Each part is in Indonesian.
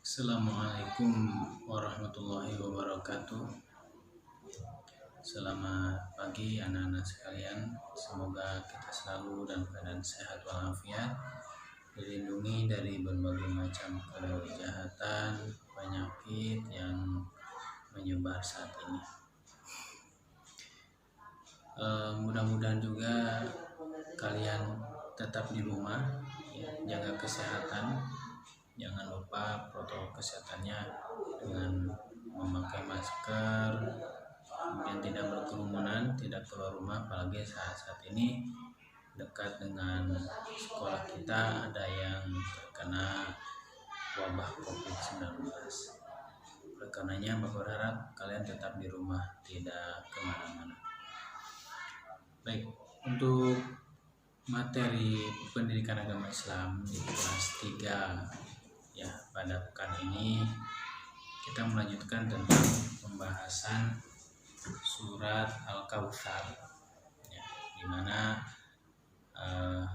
Assalamualaikum warahmatullahi wabarakatuh. Selamat pagi anak-anak sekalian. Semoga kita selalu dalam keadaan sehat walafiat, dilindungi dari berbagai macam kejahatan, penyakit yang menyebar saat ini. Mudah-mudahan juga kalian tetap di rumah, ya, jaga kesehatan. Jangan lupa protokol kesehatannya dengan memakai masker, kemudian tidak berkerumunan, tidak keluar rumah, apalagi saat ini dekat dengan sekolah kita ada yang terkena wabah COVID-19. Oleh karenanya Bapak berharap kalian tetap di rumah, tidak kemana-mana. Baik, untuk materi pendidikan agama Islam di kelas 3 ya, pada pekan ini kita melanjutkan tentang pembahasan surat Al-Kautsar ya, dimana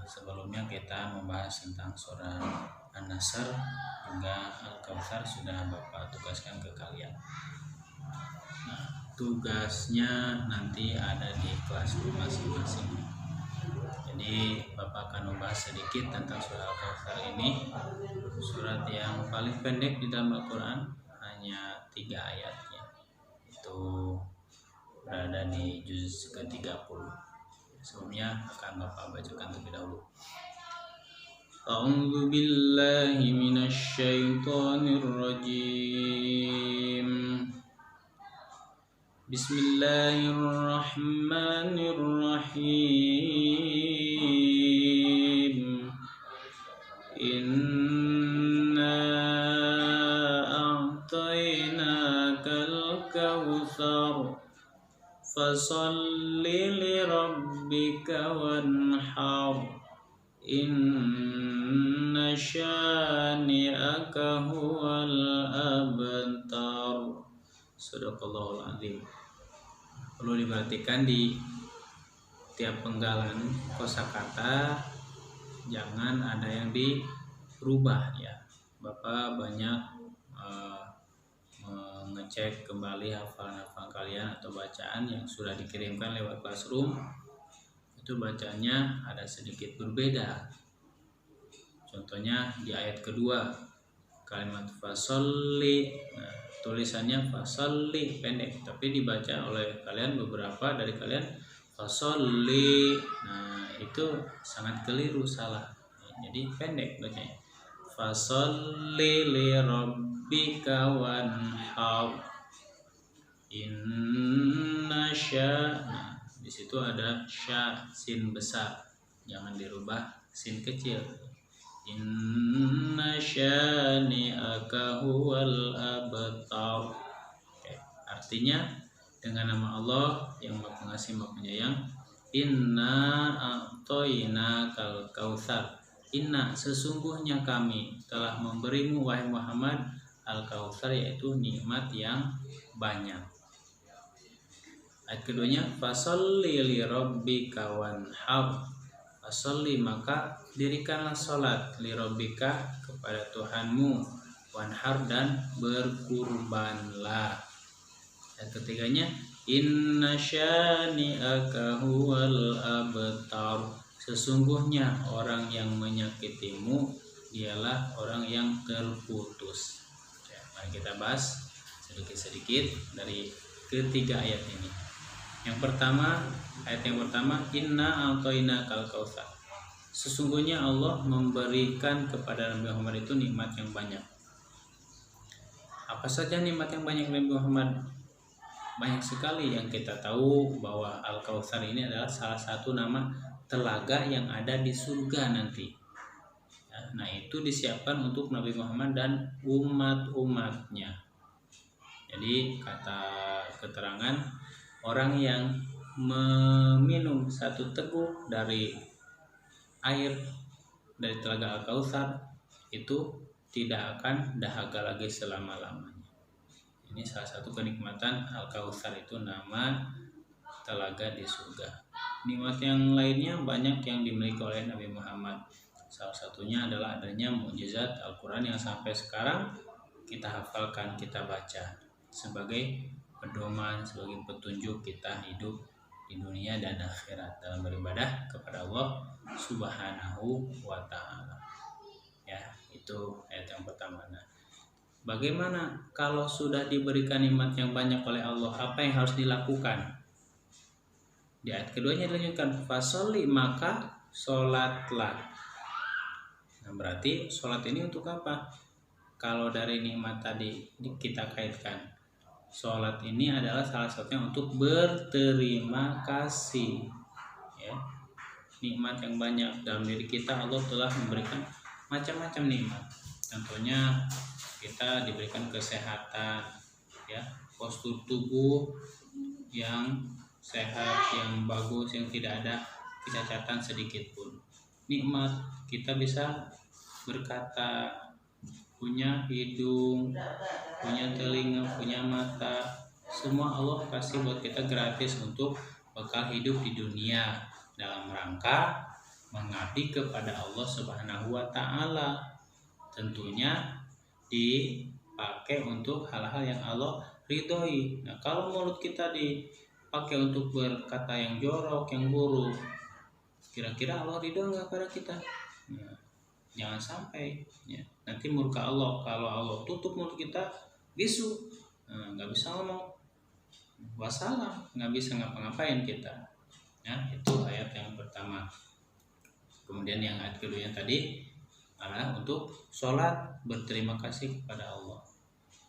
sebelumnya kita membahas tentang surat An-Nasr hingga Al-Kautsar sudah Bapak tugaskan ke kalian. Nah, tugasnya nanti ada di kelas masing-masing. Jadi Bapak akan membahas sedikit tentang surat Al-Kautsar ini, surat yang paling pendek di dalam Al-Quran, hanya 3 ayatnya. Itu berada di juz ke-30. Sebelumnya akan Bapak bacakan terlebih dahulu. A'udzu billahi minasyaitonir rajim. Bismillahirrahmanirrahim. Inna a'tainakal kautsar fasalli lirabbika wanhar inna syani'aka huwal abtar. Shadaqallahul azim. Perlu diperhatikan di tiap penggalan kosakata jangan ada yang dirubah ya. Bapak banyak mengecek kembali hafalan kalian atau bacaan yang sudah dikirimkan lewat Classroom. Itu bacanya ada sedikit berbeda. Contohnya di ayat kedua kalimat fasolli, nah, tulisannya fasolli pendek, tapi dibaca oleh kalian beberapa dari kalian fasolli. Nah, itu sangat keliru, salah. Jadi pendek bacanya. Fasolli li rabbika wanhar inna sya. Nah, di situ ada sya, sin besar. Jangan dirubah sin kecil. Inna syani'aka huwal abtar. Artinya dengan nama Allah yang Maha Pengasih Maha Penyayang. Inna a'tainakal kautsar. Inna, sesungguhnya kami telah memberimu wahai Muhammad al-kautsar, yaitu nikmat yang banyak. Ayat keduanya fasalli li rabbika wanhar. Fasalli, maka dirikanlah salat, li rabbika, kepada Tuhanmu, wanhar, dan berkurbanlah. Ayat ketiganya inna syani'aka huwal abtar. Sesungguhnya orang yang menyakitimu dialah orang yang terputus. Ya, mari kita bahas sedikit-sedikit dari ketiga ayat ini. Yang pertama, ayat yang pertama, inna a'tainakal kautsar. Sesungguhnya Allah memberikan kepada Nabi Muhammad itu nikmat yang banyak. Apa saja nikmat yang banyak Nabi Muhammad? Banyak sekali. Yang kita tahu bahwa Al-Kautsar ini adalah salah satu nama telaga yang ada di surga nanti. Nah, itu disiapkan untuk Nabi Muhammad dan umat-umatnya. Jadi kata keterangan, orang yang meminum satu teguk dari air dari telaga Al-Kautsar itu tidak akan dahaga lagi selama-lamanya. Ini salah satu kenikmatan Al-Kautsar, itu nama telaga di surga. Nikmat yang lainnya banyak yang dimiliki oleh Nabi Muhammad. Salah satunya adalah adanya mukjizat Al-Quran yang sampai sekarang kita hafalkan, kita baca sebagai pedoman, sebagai petunjuk kita hidup di dunia dan akhirat dalam beribadah kepada Allah Subhanahu wa taala. Ya, itu ayat yang pertama. Nah, bagaimana kalau sudah diberikan nikmat yang banyak oleh Allah, apa yang harus dilakukan? Di ayat keduanya dilanjutkan, fasholli, maka sholatlah. Nah, berarti sholat ini untuk apa? Kalau dari nikmat tadi kita kaitkan, sholat ini adalah salah satunya untuk berterima kasih. Ya, nikmat yang banyak dalam diri kita, Allah telah memberikan macam-macam nikmat. Contohnya kita diberikan kesehatan, ya, postur tubuh yang sehat, yang bagus, yang tidak ada kecacatan sedikit pun. Nikmat kita bisa berkata, punya hidung, punya telinga, punya mata, semua Allah kasih buat kita gratis untuk bekal hidup di dunia dalam rangka mengabdi kepada Allah Subhanahu wa taala. Tentunya dipakai untuk hal-hal yang Allah ridhoi. Nah, kalau mulut kita dipakai untuk berkata yang jorok, yang buruk, kira-kira Allah ridho nggak pada kita? Nah, jangan sampai ya, nanti murka Allah. Kalau Allah tutup mulut kita, bisu, nggak bisa ngomong, wassalam, nggak bisa ngapa-ngapain kita. Ya, itu ayat yang pertama. Kemudian yang ayat kedua yang tadi adalah untuk sholat, berterima kasih kepada Allah.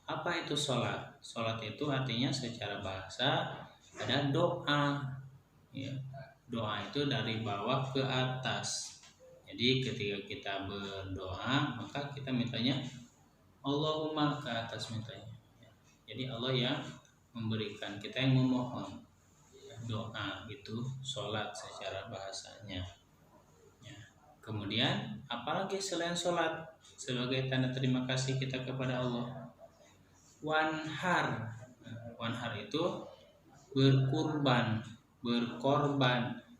Apa itu sholat? Sholat itu artinya secara bahasa ada doa. Ya, doa itu dari bawah ke atas. Jadi ketika kita berdoa, maka kita mintanya Allahumma, ke atas mintanya. Jadi Allah yang memberikan, kita yang memohon. Doa itu sholat secara bahasanya. Ya. Kemudian apalagi selain sholat sebagai tanda terima kasih kita kepada Allah? Wanhar. Wanhar itu berkorban.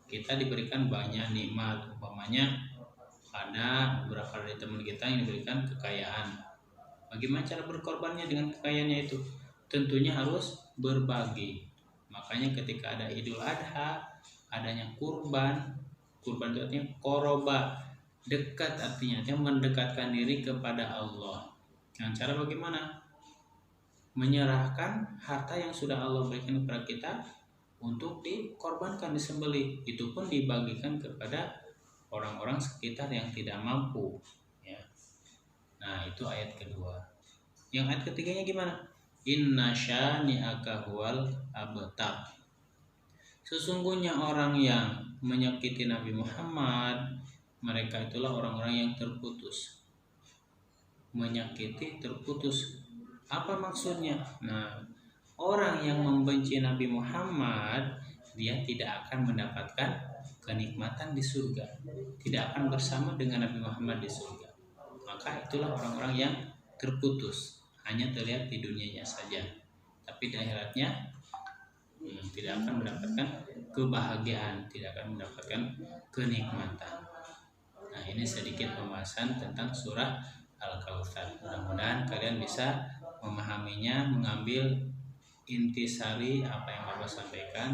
Kita diberikan banyak nikmat, umpamanya ada beberapa dari teman kita yang diberikan kekayaan. Bagaimana cara berkorbannya dengan kekayaannya itu? Tentunya harus berbagi. Makanya ketika ada Idul Adha, adanya kurban itu artinya koroba, dekat, artinya mendekatkan diri kepada Allah. Dengan cara bagaimana? Menyerahkan harta yang sudah Allah berikan kepada kita untuk dikorbankan, disembelih. Itu pun dibagikan kepada orang-orang sekitar yang tidak mampu, ya. Nah, itu ayat kedua. Yang ayat ketiganya gimana? Inna syani'aka huwal abtar. Sesungguhnya orang yang menyakiti Nabi Muhammad, mereka itulah orang-orang yang terputus. Menyakiti, terputus. Apa maksudnya? Nah, orang yang membenci Nabi Muhammad, dia tidak akan mendapatkan kenikmatan di surga, tidak akan bersama dengan Nabi Muhammad di surga. Maka itulah orang-orang yang terputus, hanya terlihat di dunianya saja, tapi di akhiratnya tidak akan mendapatkan kebahagiaan, tidak akan mendapatkan kenikmatan. Nah, ini sedikit pembahasan tentang surah Al-Kautsar. Mudah-mudahan kalian bisa memahaminya, mengambil intisari apa yang Bapak sampaikan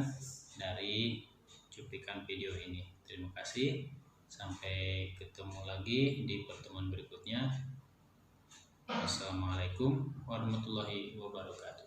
dari cuplikan video ini. Terima kasih. Sampai ketemu lagi di pertemuan berikutnya. Wassalamualaikum warahmatullahi wabarakatuh.